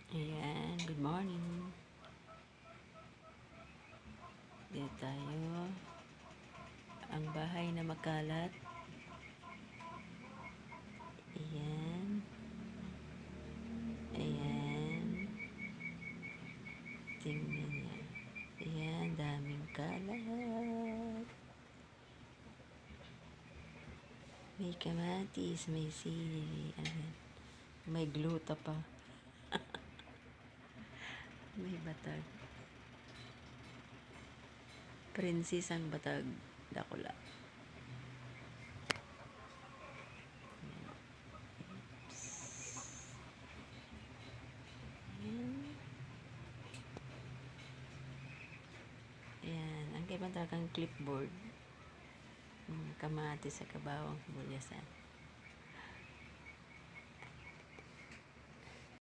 Ayan, good morning. Dito tayo. Ang bahay na makalat. Ayan. Ayan. Tingnan niya. Ayan, daming kalat. May kamatis, may sili. Ayan. May gluta pa. May batag. Prinsesang batag. Dakula. Ayan. Ang kaiba talagang clipboard. Kamatis sa kabawang bulyasan.